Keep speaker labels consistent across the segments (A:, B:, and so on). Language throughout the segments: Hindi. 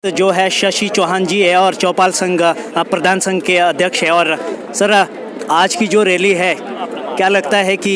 A: जो है शशि चौहान जी है और चौपाल संघ प्रधान संघ के अध्यक्ष है। और सर आज की जो रैली है क्या लगता है कि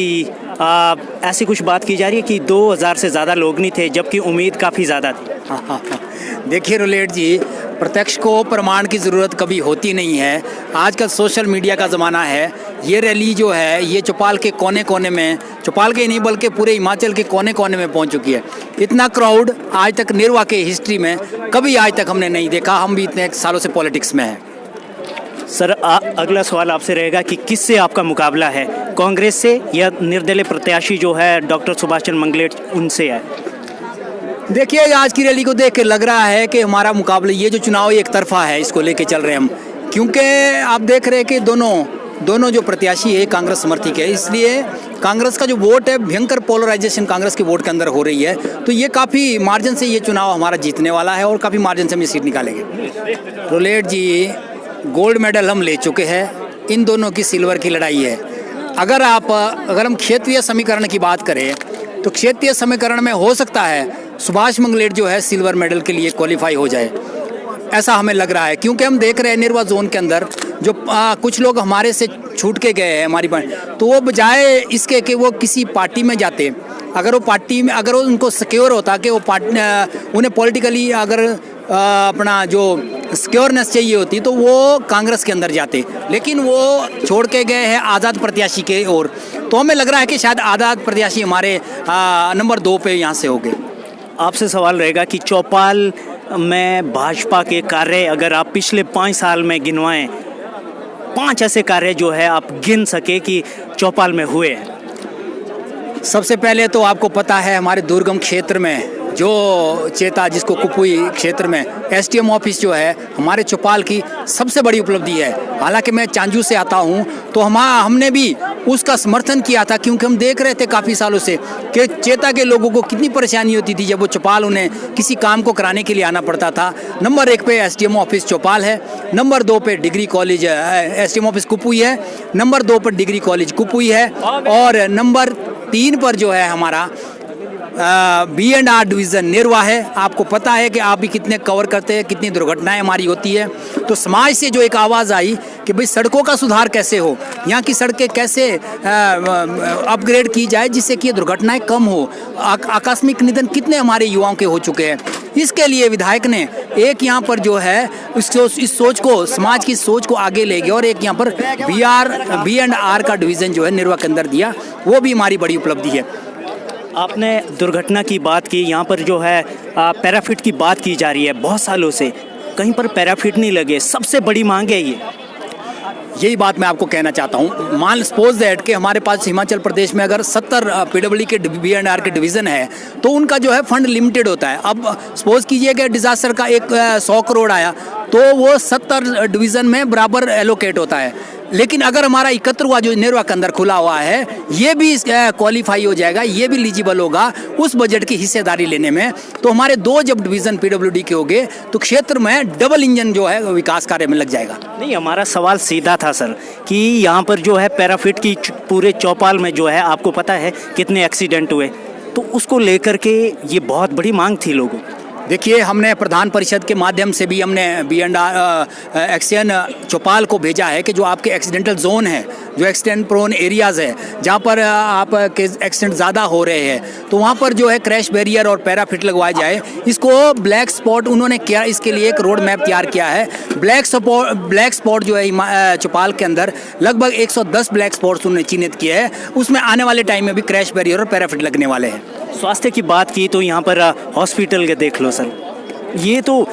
A: ऐसी कुछ बात की जा रही है कि 2000 से ज़्यादा लोग नहीं थे जबकि उम्मीद काफ़ी ज़्यादा थी।
B: देखिए रोलेट जी, प्रत्यक्ष को प्रमाण की ज़रूरत कभी होती नहीं है। आजकल सोशल मीडिया का ज़माना है। ये रैली जो है ये चौपाल के कोने कोने में, चौपाल के नहीं बल्कि पूरे हिमाचल के कोने कोने में पहुंच चुकी है। इतना क्राउड आज तक निर्वा के हिस्ट्री में कभी आज तक हमने नहीं देखा। हम भी इतने सालों से पॉलिटिक्स में हैं।
A: सर अगला सवाल आपसे रहेगा कि किससे आपका मुकाबला है, कांग्रेस से या निर्दलीय प्रत्याशी जो है डॉक्टर सुभाष चंद्र मंगलेट उनसे है?
B: देखिए आज की रैली को देख के लग रहा है कि हमारा मुकाबला, ये जो चुनाव एक तरफा है, इसको लेके चल रहे हैं हम। क्योंकि आप देख रहे हैं कि दोनों जो प्रत्याशी है कांग्रेस समर्थित है, इसलिए कांग्रेस का जो वोट है, भयंकर पोलराइजेशन कांग्रेस के वोट के अंदर हो रही है। तो ये काफ़ी मार्जिन से ये चुनाव हमारा जीतने वाला है और काफ़ी मार्जिन से हम ये सीट निकालेंगे। रोलेट जी, गोल्ड मेडल हम ले चुके हैं, इन दोनों की सिल्वर की लड़ाई है। अगर हम क्षेत्रीय समीकरण की बात करें तो क्षेत्रीय समीकरण में हो सकता है सुभाष मंगलेट जो है सिल्वर मेडल के लिए क्वालिफाई हो जाए, ऐसा हमें लग रहा है। क्योंकि हम देख रहे हैं निर्वा जोन के अंदर जो कुछ लोग हमारे से छूट के गए हैं हमारी पार्टी, तो वो बजाय इसके कि वो किसी पार्टी में जाते, अगर वो पार्टी में अगर वो उनको सिक्योर होता कि वो पार्टी उन्हें पॉलिटिकली अगर अपना जो सिक्योरनेस चाहिए होती तो वो कांग्रेस के अंदर जाते, लेकिन वो छोड़ के गए हैं आज़ाद प्रत्याशी के ओर। तो हमें लग रहा है कि शायद आज़ाद प्रत्याशी हमारे नंबर 2 पे यहाँ से हो गए।
A: आपसे सवाल रहेगा कि चौपाल में भाजपा के कार्य अगर आप पिछले 5 साल में गिनवाएं, 5 ऐसे कार्य जो है आप गिन सके कि चौपाल में हुए हैं।
B: सबसे पहले तो आपको पता है हमारे दुर्गम क्षेत्र में जो चेता, जिसको कुपुई क्षेत्र में एसडीएम ऑफिस जो है हमारे चौपाल की सबसे बड़ी उपलब्धि है। हालांकि मैं चांजू से आता हूं तो हमने भी उसका समर्थन किया था, क्योंकि हम देख रहे थे काफ़ी सालों से कि चेता के लोगों को कितनी परेशानी होती थी जब वो चौपाल उन्हें किसी काम को कराने के लिए आना पड़ता था। नंबर 1 पे एसडीएम ऑफिस चौपाल है, नंबर 2 पे डिग्री कॉलेज एसडीएम ऑफिस कुपुई है, नंबर 2 पर डिग्री कॉलेज कुपुई है और नंबर 3 पर जो है हमारा B&R डिवीज़न निर्वा है। आपको पता है कि आप भी कितने कवर करते हैं, कितनी दुर्घटनाएं हमारी होती है। तो समाज से जो एक आवाज़ आई कि भाई सड़कों का सुधार कैसे हो, यहाँ की सड़कें कैसे अपग्रेड की जाए जिससे कि ये दुर्घटनाएं कम हो। आकस्मिक निधन कितने हमारे युवाओं के हो चुके हैं, इसके लिए विधायक ने एक यहाँ पर जो है इस सोच को, समाज की सोच को आगे ले गया और एक यहाँ पर B&R का डिवीज़न जो है निर्वा के अंदर दिया। वो भी हमारी बड़ी उपलब्धि है।
A: आपने दुर्घटना की बात की, यहाँ पर जो है पैराफिट की बात की जा रही है बहुत सालों से, कहीं पर पैराफिट नहीं लगे, सबसे बड़ी मांग है ये।
B: यही बात मैं आपको कहना चाहता हूँ। मान सपोज दैट कि हमारे पास हिमाचल प्रदेश में अगर 70 पीडब्ल्यूडी के B&R के डिवीज़न है तो उनका जो है फंड लिमिटेड होता है। अब सपोज कीजिए कि डिज़ास्टर का 100 करोड़ आया तो वो 70 डिवीज़न में बराबर एलोकेट होता है। लेकिन अगर हमारा 71वां जो निर्वा के अंदर खुला हुआ है ये भी क्वालिफाई हो जाएगा, ये भी एलिजिबल होगा उस बजट की हिस्सेदारी लेने में। तो हमारे 2 जब डिवीज़न पीडब्ल्यूडी के हो गए तो क्षेत्र में डबल इंजन जो है विकास कार्य में लग जाएगा।
A: नहीं, हमारा सवाल सीधा था सर कि यहाँ पर जो है पैराफिट की पूरे चौपाल में जो है आपको पता है कितने एक्सीडेंट हुए, तो उसको लेकर के ये बहुत बड़ी मांग थी लोगों।
B: देखिए हमने प्रधान परिषद के माध्यम से भी हमने B&R एक्शन चौपाल को भेजा है कि जो आपके एक्सीडेंटल जोन है, जो एक्सीडेंट प्रोन एरियाज़ है, जहाँ पर आप के एक्सीडेंट ज़्यादा हो रहे हैं, तो वहाँ पर जो है क्रैश बैरियर और पैराफिट लगवाया जाए। इसको ब्लैक स्पॉट उन्होंने किया, इसके लिए एक रोड मैप तैयार किया है। ब्लैक स्पॉट जो है चौपाल के अंदर लगभग 110 ब्लैक स्पॉट्स उन्होंने चिन्हित किए हैं। उसमें आने वाले टाइम में भी क्रैश बैरियर और पैराफिट लगने वाले हैं।
A: स्वास्थ्य की बात की तो यहाँ पर हॉस्पिटल के देख लो सर, ये तो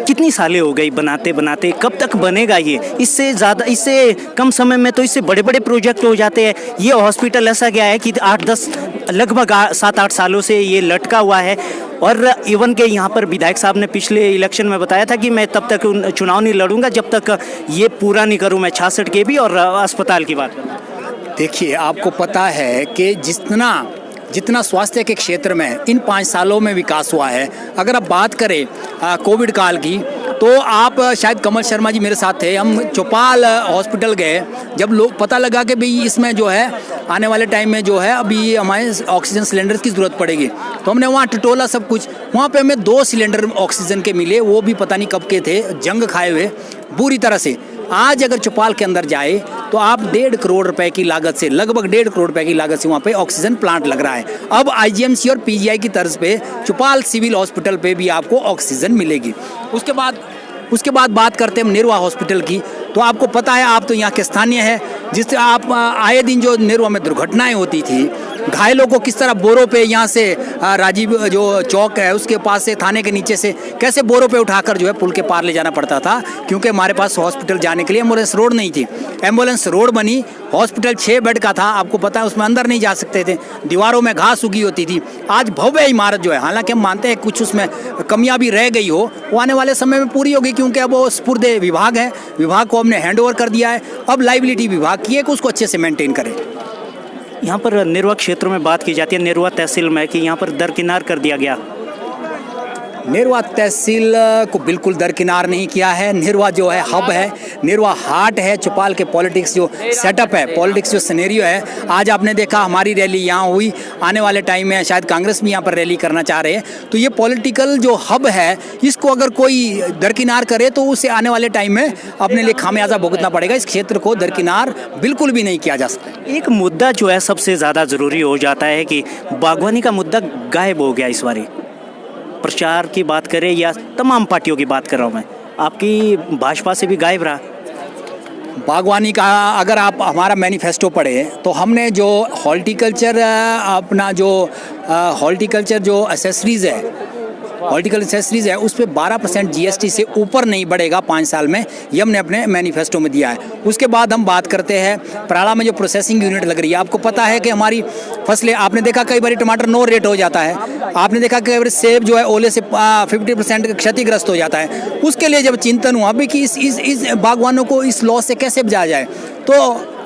A: कितनी सालें हो गई बनाते बनाते, कब तक बनेगा ये? इससे ज़्यादा, इससे कम समय में तो इससे बड़े बड़े प्रोजेक्ट हो जाते हैं। ये हॉस्पिटल ऐसा क्या है कि 8-10 लगभग 7-8 सालों से ये लटका हुआ है। और इवन के यहाँ पर विधायक साहब ने पिछले इलेक्शन में बताया था कि मैं तब तक चुनाव नहीं लड़ूंगा जब तक ये पूरा नहीं करूँ मैं 66 के भी और अस्पताल की बात करूँ।
B: देखिए आपको पता है कि जितना स्वास्थ्य के क्षेत्र में इन 5 सालों में विकास हुआ है, अगर आप बात करें कोविड काल की तो आप शायद कमल शर्मा जी मेरे साथ थे, हम चौपाल हॉस्पिटल गए, जब लोग पता लगा कि भाई इसमें जो है आने वाले टाइम में जो है अभी हमें ऑक्सीजन सिलेंडर की ज़रूरत पड़ेगी, तो हमने वहाँ टटोला सब कुछ, वहाँ पे हमें 2 सिलेंडर ऑक्सीजन के मिले, वो भी पता नहीं कब के थे, जंग खाए हुए बुरी तरह से। आज अगर चौपाल के अंदर जाए तो आप 1.5 करोड़ रुपए की लागत से, लगभग 1.5 करोड़ रुपए की लागत से वहाँ पे ऑक्सीजन प्लांट लग रहा है। अब आईजीएमसी और पीजीआई की तर्ज पे चौपाल सिविल हॉस्पिटल पे भी आपको ऑक्सीजन मिलेगी। उसके बाद बात करते हैं हम नेरवा हॉस्पिटल की, तो आपको पता है, आप तो यहाँ के स्थानीय है, जिससे आप आए दिन जो नेरवा में दुर्घटनाएं होती थी, घायलों को किस तरह बोरों पे यहाँ से राजीव जो चौक है उसके पास से, थाने के नीचे से कैसे बोरों पे उठाकर जो है पुल के पार ले जाना पड़ता था, क्योंकि हमारे पास हॉस्पिटल जाने के लिए एम्बुलेंस रोड नहीं थी। एम्बुलेंस रोड बनी, हॉस्पिटल 6 बेड का था, आपको पता है उसमें अंदर नहीं जा सकते थे, दीवारों में घास उगी होती थी। आज भव्य इमारत जो है, हालांकि हम मानते हैं कुछ उसमें कमियां भी रह गई हो, वो आने वाले समय में पूरी होगी, क्योंकि अब वो स्पुर्दे विभाग है, विभाग को हमने हैंड ओवर कर दिया है। अब लाइबिलिटी विभाग की है कि उसको अच्छे से मेंटेन करें।
A: यहाँ पर नेरवा क्षेत्र में बात की जाती है, नेरवा तहसील में, कि यहाँ पर दरकिनार कर दिया गया।
B: नेरवा तहसील को बिल्कुल दरकिनार नहीं किया है। नेरवा जो है हब है, नेरवा हार्ट है, चौपाल के पॉलिटिक्स जो सेटअप है, पॉलिटिक्स जो सिनेरियो है। आज आपने देखा हमारी रैली यहाँ हुई, आने वाले टाइम में शायद कांग्रेस भी यहाँ पर रैली करना चाह रहे हैं। तो ये पॉलिटिकल जो हब है, इसको अगर कोई दरकिनार करे तो उसे आने वाले टाइम में अपने लिए खामियाजा भुगतना पड़ेगा। इस क्षेत्र को दरकिनार बिल्कुल भी नहीं किया जा सकता।
A: एक मुद्दा जो है सबसे ज़्यादा ज़रूरी हो जाता है कि बागवानी का मुद्दा गायब हो गया इस बारी। प्रचार की बात करें या तमाम पार्टियों की बात कर रहा हूँ मैं, आपकी भाजपा से भी गायब रहा।
B: बागवानी का अगर आप हमारा मैनिफेस्टो पढ़े तो हमने जो हॉर्टिकल्चर अपना जो हॉर्टिकल्चर जो एसेसरीज़ है, हॉर्टिकल्चर एसेसरीज़ है, उस पर 12% जीएसटी से ऊपर नहीं बढ़ेगा 5 साल में, ये हमने अपने मैनिफेस्टो में दिया है। उसके बाद हम बात करते हैं पराला में जो प्रोसेसिंग यूनिट लग रही है। आपको पता है कि हमारी फसलें, आपने देखा कई बार टमाटर नो रेट हो जाता है, आपने देखा कई बार सेब जो है ओले से 50% क्षतिग्रस्त हो जाता है। उसके लिए जब चिंतन हुआ भी कि इस बागवानों को इस लॉस से कैसे बचाया जाए, तो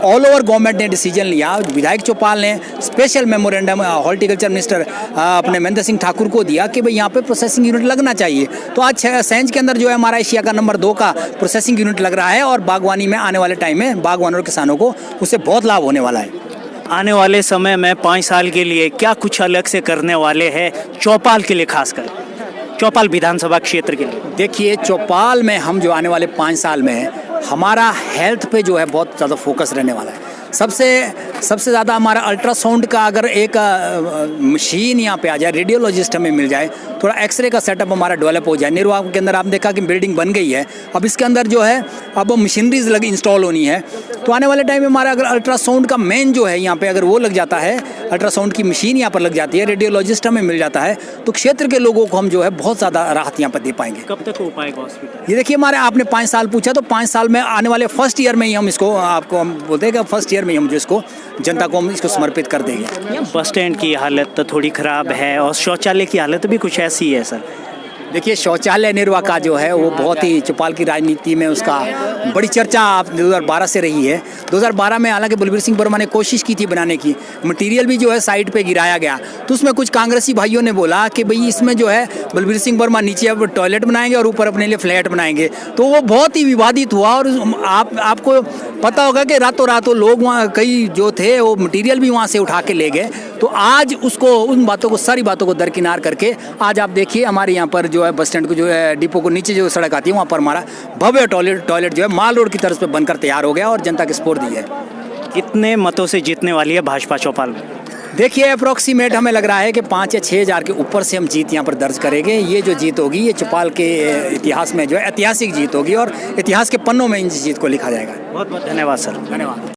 B: ऑल ओवर गवर्नमेंट ने डिसीजन लिया। विधायक चौपाल ने स्पेशल मेमोरेंडम हॉर्टिकल्चर मिनिस्टर अपने महेंद्र सिंह ठाकुर को दिया कि भाई यहाँ पे प्रोसेसिंग यूनिट लगना चाहिए। तो आज सेंज के अंदर जो है हमारा एशिया का नंबर 2 का प्रोसेसिंग यूनिट लग रहा है, और बागवानी में आने वाले टाइम में बागवानों और किसानों को उससे बहुत लाभ होने वाला है।
A: आने वाले समय में 5 साल के लिए क्या कुछ अलग से करने वाले हैं चौपाल के लिए, खासकर चौपाल विधानसभा क्षेत्र के लिए?
B: देखिए, चौपाल में हम जो आने वाले 5 साल में हमारा हेल्थ पे जो है बहुत ज़्यादा फोकस रहने वाला है। सबसे ज़्यादा हमारा अल्ट्रासाउंड का अगर एक मशीन यहाँ पे आ जाए, रेडियोलॉजिस्ट हमें मिल जाए, थोड़ा एक्सरे का सेटअप हमारा डेवलप हो जाए। निर्वाह के अंदर आपने देखा कि बिल्डिंग बन गई है, अब इसके अंदर जो है अब मशीनरीज लगी इंस्टॉल होनी है। तो आने वाले टाइम में हमारा अगर अल्ट्रासाउंड का मेन जो है यहाँ पे अगर वो लग जाता है, अल्ट्रासाउंड की मशीन यहाँ पर लग जाती है, रेडियोलॉजिस्ट हमें मिल जाता है, तो क्षेत्र के लोगों को हम जो है बहुत ज़्यादा राहत यहाँ पर दे पाएंगे।
A: कब तक हो पाएगा हॉस्पिटल?
B: ये देखिए, हमारे आपने 5 साल पूछा, तो 5 साल में आने वाले फर्स्ट ईयर में ही हम इसको, आपको हम बोलते हैं कि फर्स्ट ईयर में हम जो इसको जनता को हम इसको समर्पित कर देंगे।
A: बस स्टैंड की हालत तो थोड़ी ख़राब है और शौचालय की हालत भी कुछ ऐसी है सर।
B: देखिए, शौचालय निर्वाह का जो है वो बहुत ही चौपाल की राजनीति में उसका बड़ी चर्चा आप 2012 से रही है। 2012 में हालांकि बलबीर सिंह वर्मा ने कोशिश की थी बनाने की, मटेरियल भी जो है साइट पे गिराया गया, तो उसमें कुछ कांग्रेसी भाइयों ने बोला कि भाई इसमें जो है बलबीर सिंह वर्मा नीचे अब टॉयलेट बनाएंगे और ऊपर अपने लिए फ्लैट बनाएंगे, तो वो बहुत ही विवादित हुआ। और आपको पता होगा कि रातों रातों लोग वहाँ कई जो थे वो मटीरियल भी वहाँ से उठा के ले गए। तो आज उसको, उन बातों को, सारी बातों को दरकिनार करके आज आप देखिए हमारे यहाँ पर जो है बस स्टैंड को जो है डिपो को नीचे जो सड़क आती है वहाँ पर हमारा भव्य टॉयलेट जो है माल रोड की तरफ पे बनकर तैयार हो गया और जनता के सपोर्ट दी है।
A: कितने मतों से जीतने वाली है भाजपा चौपाल में?
B: देखिए, अप्रोक्सीमेट हमें लग रहा है कि 5 या 6 हज़ार के ऊपर से हम जीत यहाँ पर दर्ज करेंगे। ये जो जीत होगी ये चौपाल के इतिहास में जो है ऐतिहासिक जीत होगी और इतिहास के पन्नों में इन जीत को लिखा जाएगा।
A: बहुत बहुत धन्यवाद सर।
B: धन्यवाद।